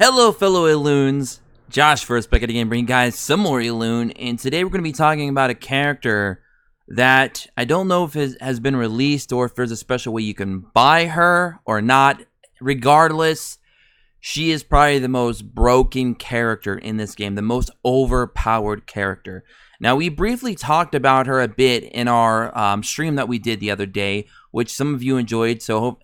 Hello, fellow Elunes. Josh first back at the game, bringing guys some more Elune, and today we're going to be talking about a character that I don't know if it has been released or if there's a special way you can buy her or not. Regardless, she is probably the most broken character in this game, the most overpowered character. Now, we briefly talked about her a bit in our stream that we did the other day, which some of you enjoyed, so hope,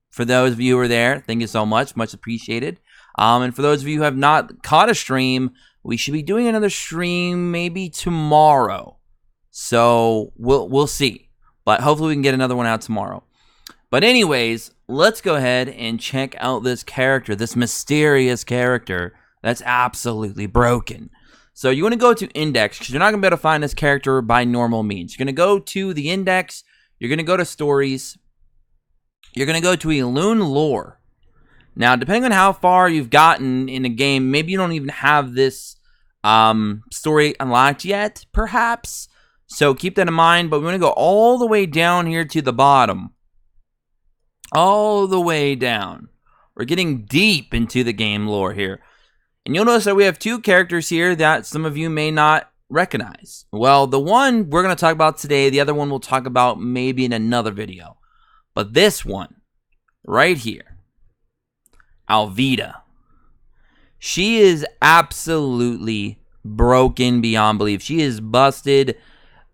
for those of you who were there, thank you so much appreciated. And for those of you who have not caught a stream, we should be doing another stream maybe tomorrow. So we'll see. But hopefully we can get another one out tomorrow. But anyways, let's go ahead and check out this character, this mysterious character that's absolutely broken. So you want to go to index, because you're not going to be able to find this character by normal means. You're going to go to the index, you're going to go to stories, you're going to go to Elune lore. Now, depending on how far you've gotten in the game, maybe you don't even have this story unlocked yet, perhaps. So keep that in mind, but we want to go all the way down here to the bottom. All the way down. We're getting deep into the game lore here. And you'll notice that we have two characters here that some of you may not recognize. Well, the one we're going to talk about today, the other one we'll talk about maybe in another video. But this one, right here. Alvida. She is absolutely broken beyond belief. She is busted,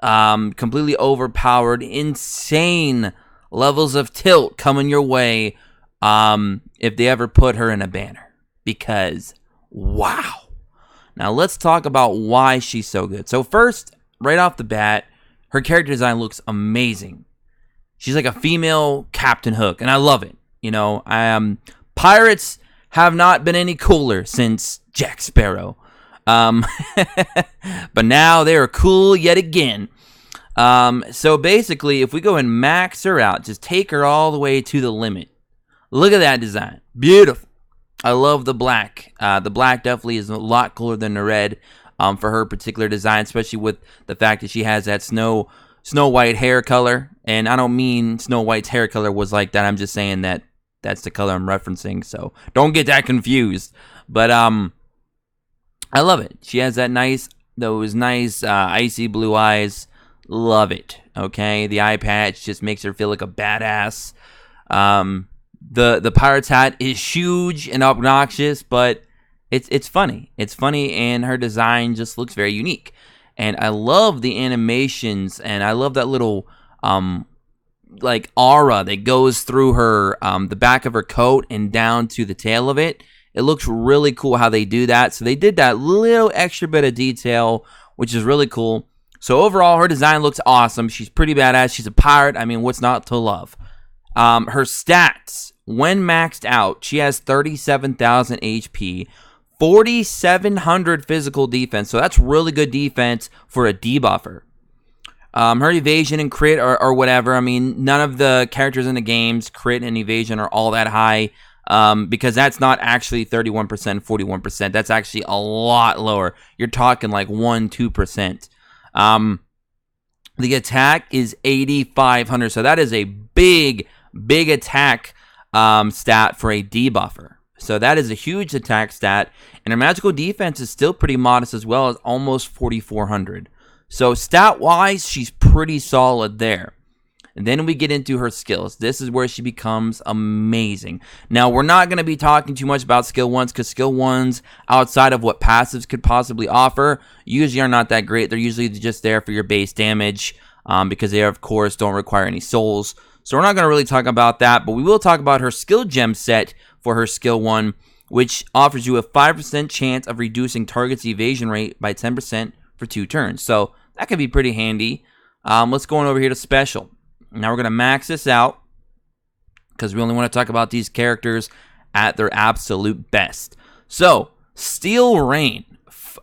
completely overpowered, insane levels of tilt coming your way if they ever put her in a banner. Because, wow. Now let's talk about why she's so good. So first, right off the bat, her character design looks amazing. She's like a female Captain Hook, and I love it. Pirates have not been any cooler since Jack Sparrow. But now they are cool yet again. So basically, if we go and max her out, just take her all the way to the limit. Look at that design. Beautiful. I love the black. The black definitely is a lot cooler than the red for her particular design, especially with the fact that she has that Snow White hair color. And I don't mean Snow White's hair color was like that. I'm just saying that that's the color I'm referencing, so don't get that confused. But I love it. She has those nice icy blue eyes. Love it. Okay, the eye patch just makes her feel like a badass. The pirate's hat is huge and obnoxious, but it's funny. It's funny, and her design just looks very unique. And I love the animations, and I love that little like aura that goes through her the back of her coat and down to the tail of it. It looks really cool how they do that. So they did that little extra bit of detail, which is really cool. So overall, her design looks awesome. She's pretty badass. She's a pirate. I mean, what's not to love? Her stats, when maxed out, she has 37,000 HP, 4,700 physical defense. So that's really good defense for a debuffer. Her evasion and crit or whatever. I mean, none of the characters in the games, crit and evasion, are all that high because that's not actually 31%, 41%. That's actually a lot lower. You're talking like 1-2%. The attack is 8,500, so that is a big attack stat for a debuffer. So that is a huge attack stat, and her magical defense is still pretty modest as well, as almost 4,400. So stat-wise, she's pretty solid there. And then we get into her skills. This is where she becomes amazing. Now, we're not going to be talking too much about skill 1s, because skill 1s, outside of what passives could possibly offer, usually are not that great. They're usually just there for your base damage, because they, of course, don't require any souls. So we're not going to really talk about that, but we will talk about her skill gem set for her skill 1, which offers you a 5% chance of reducing target's evasion rate by 10% for 2 turns. So that could be pretty handy. Let's go on over here to special. Now we're going to max this out because we only want to talk about these characters at their absolute best. So, Steel Rain.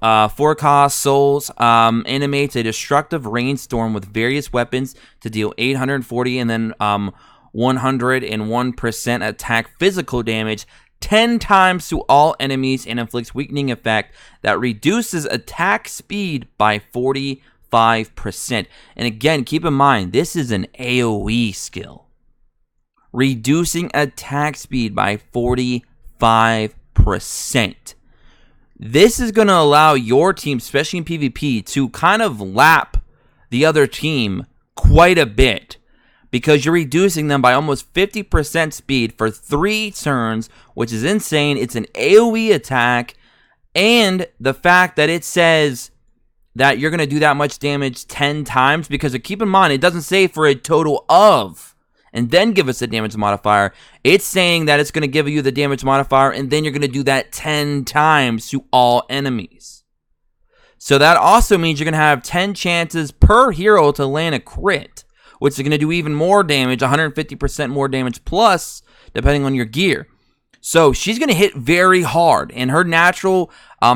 4-cost souls animates a destructive rainstorm with various weapons to deal 840 and then 101% attack physical damage 10 times to all enemies and inflicts weakening effect that reduces attack speed by 45%. And again, keep in mind, this is an AoE skill. Reducing attack speed by 45%. 80%. This is going to allow your team, especially in PvP, to kind of lap the other team quite a bit, because you're reducing them by almost 50% speed for 3 turns, which is insane. It's an AoE attack, and the fact that it says that you're going to do that much damage 10 times, because keep in mind, it doesn't say for a total of, and then give us a damage modifier. It's saying that it's going to give you the damage modifier, and then you're going to do that 10 times to all enemies. So that also means you're going to have 10 chances per hero to land a crit, which is going to do even more damage, 150% more damage plus, depending on your gear. So she's going to hit very hard, and her natural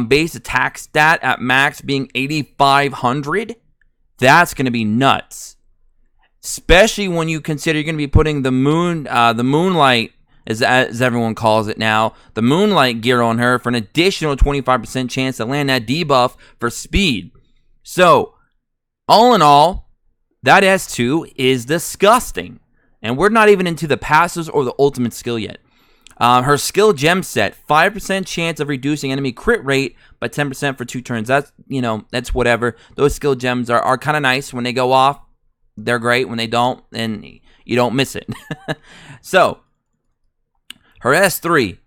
base attack stat at max being 8,500, that's going to be nuts. Especially when you consider you're going to be putting the moonlight, as everyone calls it now, the moonlight gear on her for an additional 25% chance to land that debuff for speed. So, all in all, that S2 is disgusting. And we're not even into the passives or the ultimate skill yet. Her skill gem set, 5% chance of reducing enemy crit rate by 10% for 2 turns. That's, that's whatever. Those skill gems are kind of nice. When they go off, they're great. When they don't, then you don't miss it. So, her S3,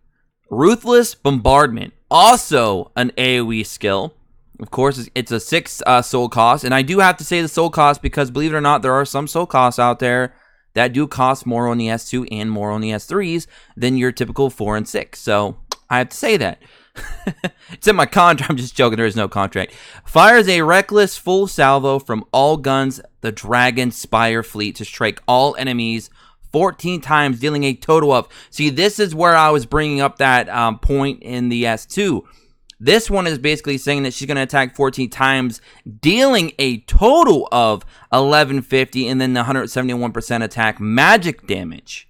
Ruthless Bombardment, also an AoE skill. Of course, it's a 6 soul cost. And I do have to say the soul cost because, believe it or not, there are some soul costs out there that do cost more on the S2 and more on the S3s than your typical 4 and 6. So, I have to say that. It's in my contract. I'm just joking. There is no contract. Fires a reckless full salvo from all guns, the Dragon Spire fleet, to strike all enemies 14 times, dealing a total of... See, this is where I was bringing up that point in the S2. This one is basically saying that she's going to attack 14 times, dealing a total of 1150, and then the 171% attack magic damage.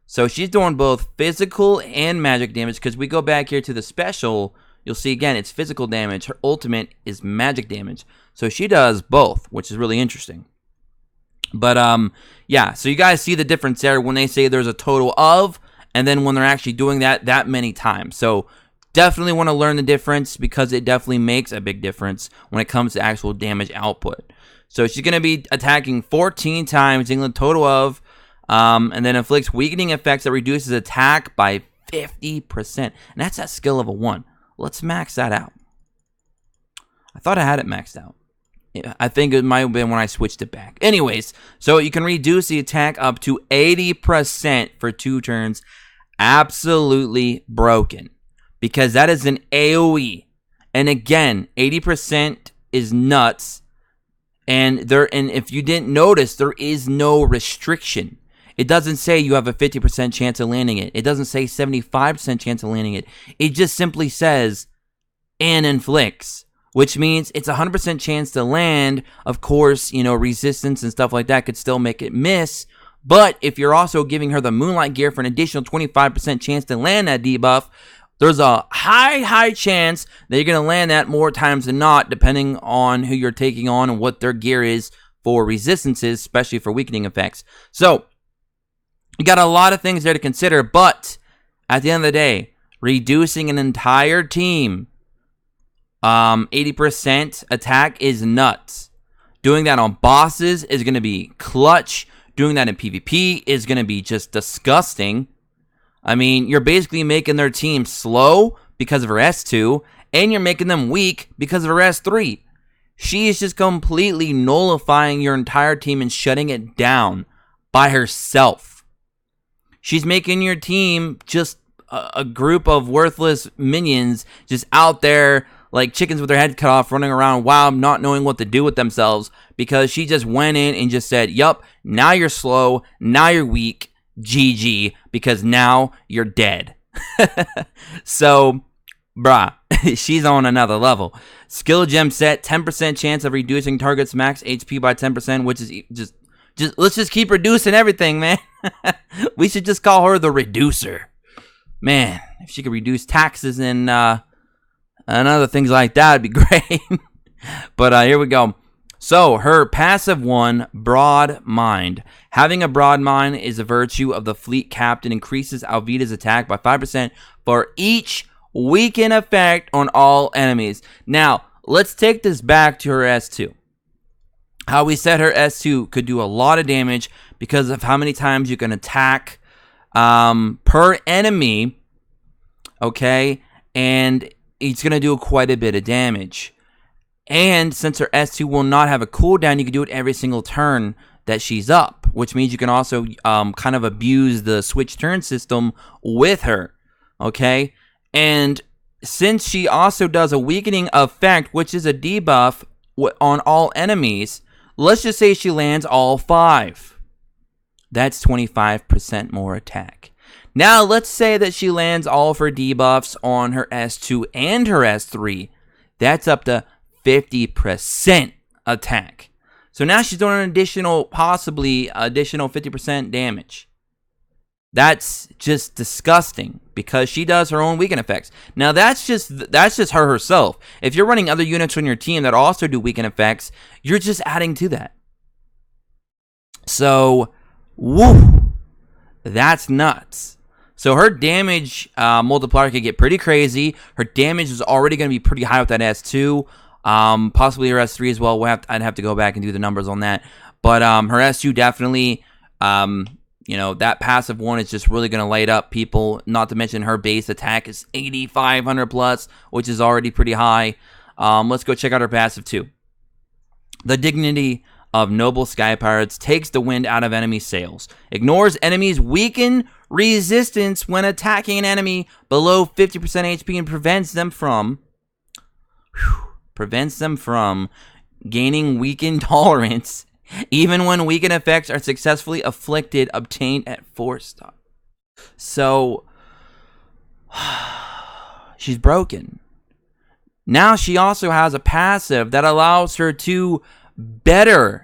So she's doing both physical and magic damage, because we go back here to the special, you'll see again, it's physical damage. Her ultimate is magic damage. So she does both, which is really interesting. But, yeah, so you guys see the difference there when they say there's a total of, and then when they're actually doing that many times. So definitely want to learn the difference, because it definitely makes a big difference when it comes to actual damage output. So she's going to be attacking 14 times, dealing a total of, and then inflicts weakening effects that reduces attack by 50%. And that's at skill level 1. Let's max that out. I thought I had it maxed out. I think it might have been when I switched it back. Anyways, so you can reduce the attack up to 80% for 2 turns. Absolutely broken, because that is an AoE. And again, 80% is nuts. And if you didn't notice, there is no restriction. It doesn't say you have a 50% chance of landing it. It doesn't say 75% chance of landing it. It just simply says, and inflicts, which means it's a 100% chance to land. Of course, resistance and stuff like that could still make it miss. But if you're also giving her the Moonlight gear for an additional 25% chance to land that debuff, there's a high chance that you're going to land that more times than not, depending on who you're taking on and what their gear is for resistances, especially for weakening effects. So, you got a lot of things there to consider, but at the end of the day, reducing an entire team 80% attack is nuts. Doing that on bosses is going to be clutch. Doing that in PvP is going to be just disgusting. I mean, you're basically making their team slow because of her S2, and you're making them weak because of her S3. She is just completely nullifying your entire team and shutting it down by herself. She's making your team just a group of worthless minions just out there like chickens with their head cut off, running around wild, not knowing what to do with themselves, because she just went in and just said, yup, now you're slow, now you're weak, GG, because now you're dead. So, bruh, she's on another level. Skill gem set, 10% chance of reducing target's max HP by 10%, which is just let's just keep reducing everything, man. We should just call her the reducer. Man, if she could reduce taxes and other things like that, it'd be great. But here we go. So, her passive one, Broad Mind. Having a broad mind is a virtue of the fleet captain. Increases Alvida's attack by 5% for each weaken effect on all enemies. Now, let's take this back to her S2. How we said her S2 could do a lot of damage because of how many times you can attack per enemy, okay? And it's going to do quite a bit of damage. And since her S2 will not have a cooldown, you can do it every single turn that she's up, which means you can also kind of abuse the switch turn system with her, okay? And since she also does a weakening effect, which is a debuff on all enemies, let's just say she lands all 5. That's 25% more attack. Now, let's say that she lands all of her debuffs on her S2 and her S3. That's up to 50% attack. So now she's doing an possibly additional 50% damage. That's just disgusting because she does her own weaken effects. Now that's just her herself. If you're running other units on your team that also do weaken effects, you're just adding to that. So, woo, that's nuts. So her damage multiplier could get pretty crazy. Her damage is already going to be pretty high with that S2. Possibly her S3 as well. I'd have to go back and do the numbers on that. But her S2 definitely, that passive one is just really going to light up people. Not to mention her base attack is 8,500 plus, which is already pretty high. Let's go check out her passive too. The Dignity of Noble Sky Pirates takes the wind out of enemy sails. Ignores enemies' weaken resistance when attacking an enemy below 50% HP and prevents them from gaining weakened tolerance, even when weakened effects are successfully obtained at 4-star. So, she's broken. Now she also has a passive that allows her to better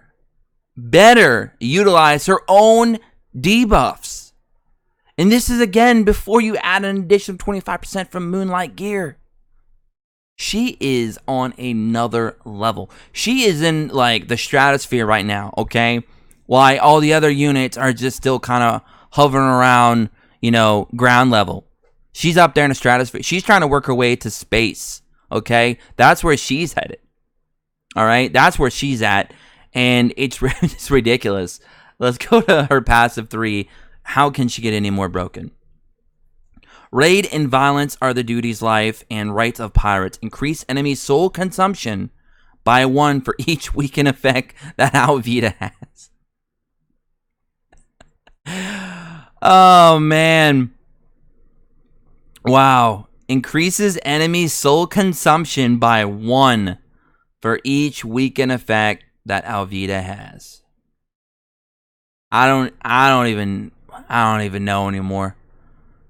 utilize her own debuffs. And this is, again, before you add an additional 25% from Moonlight Gear. She is on another level. She is in, like, the stratosphere right now, okay? While all the other units are just still kind of hovering around, ground level. She's up there in the stratosphere. She's trying to work her way to space, okay? That's where she's headed. All right? That's where she's at. And it's ridiculous. Let's go to her passive 3. How can she get any more broken? Raid and violence are the duties, life, and rights of pirates. Increase enemy soul consumption by 1 for each weaken effect that Alvida has. Oh, man. Wow. Increases enemy soul consumption by 1 for each weaken effect that Alvida has. I don't even know anymore.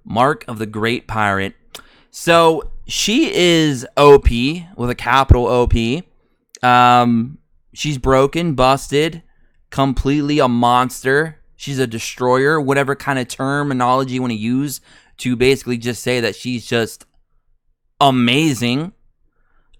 Mark of the Great Pirate. So she is OP with a capital OP. She's broken, busted, completely a monster. She's a destroyer, whatever kind of terminology you want to use to basically just say that she's just amazing.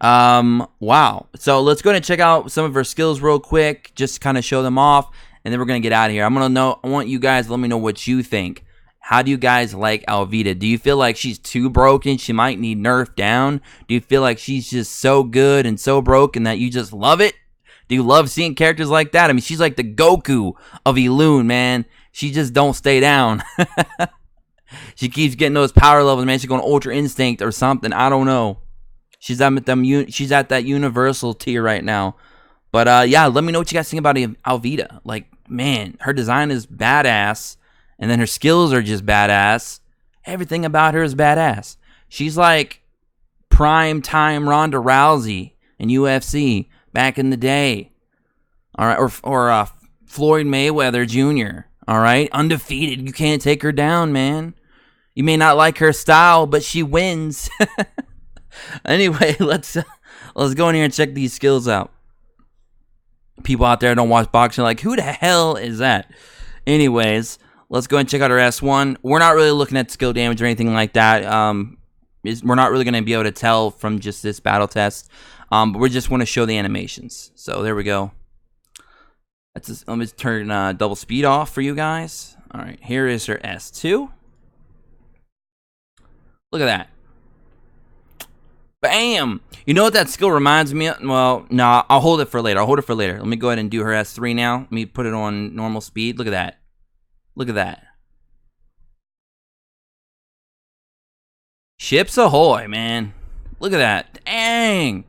Wow. So let's go ahead and check out some of her skills real quick, just kind of show them off, and then we're going to get out of here. I want you guys to let me know what you think. How do you guys like Alvida? Do you feel like she's too broken? She might need nerfed down? Do you feel like she's just so good and so broken that you just love it? Do you love seeing characters like that? I mean, she's like the Goku of Elune, man. She just don't stay down. She keeps getting those power levels, man. She's going Ultra Instinct or something. I don't know. She's at that universal tier right now. But yeah, let me know what you guys think about Alvida. Like, man, her design is badass. And then her skills are just badass. Everything about her is badass. She's like prime time Ronda Rousey in UFC back in the day. All right, or Floyd Mayweather Jr. All right, undefeated. You can't take her down, man. You may not like her style, but she wins. Anyway, let's go in here and check these skills out. People out there don't watch boxing like, who the hell is that? Anyways, let's go and check out our S1. We're not really looking at skill damage or anything like that. We're not really going to be able to tell from just this battle test. But we just want to show the animations. So there we go. Let me turn double speed off for you guys. All right, here is her S2. Look at that. Bam! You know what that skill reminds me of? Well, no, I'll hold it for later. Let me go ahead and do her S3 now. Let me put it on normal speed. Look at that. Look at that. Ships ahoy, man. Look at that. Dang.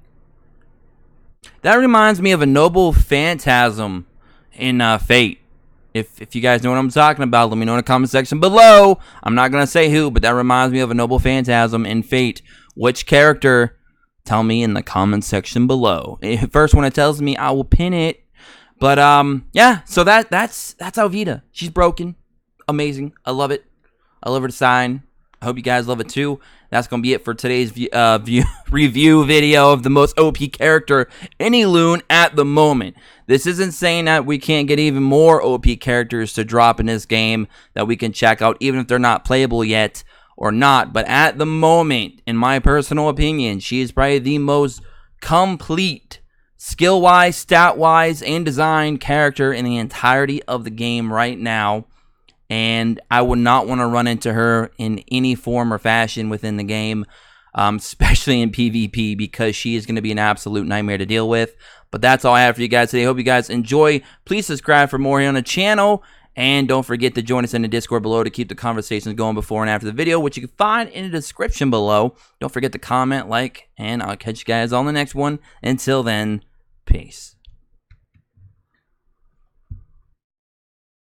That reminds me of a noble phantasm in Fate. If you guys know what I'm talking about, let me know in the comment section below. I'm not going to say who, but that reminds me of a noble phantasm in Fate. Which character? Tell me in the comment section below. First one it tells me, I will pin it. But yeah, so that's Alvida. She's broken. Amazing. I love it. I love her design. I hope you guys love it too. That's going to be it for today's review video of the most OP character in Elune at the moment. This isn't saying that we can't get even more OP characters to drop in this game that we can check out, even if they're not playable yet or not. But at the moment, in my personal opinion, she is probably the most complete, skill-wise, stat-wise, and design character in the entirety of the game right now. And I would not want to run into her in any form or fashion within the game, especially in PvP, because she is going to be an absolute nightmare to deal with. But that's all I have for you guys today. Hope you guys enjoy. Please subscribe for more here on the channel. And don't forget to join us in the Discord below to keep the conversations going before and after the video, which you can find in the description below. Don't forget to comment, like, and I'll catch you guys on the next one. Until then, peace.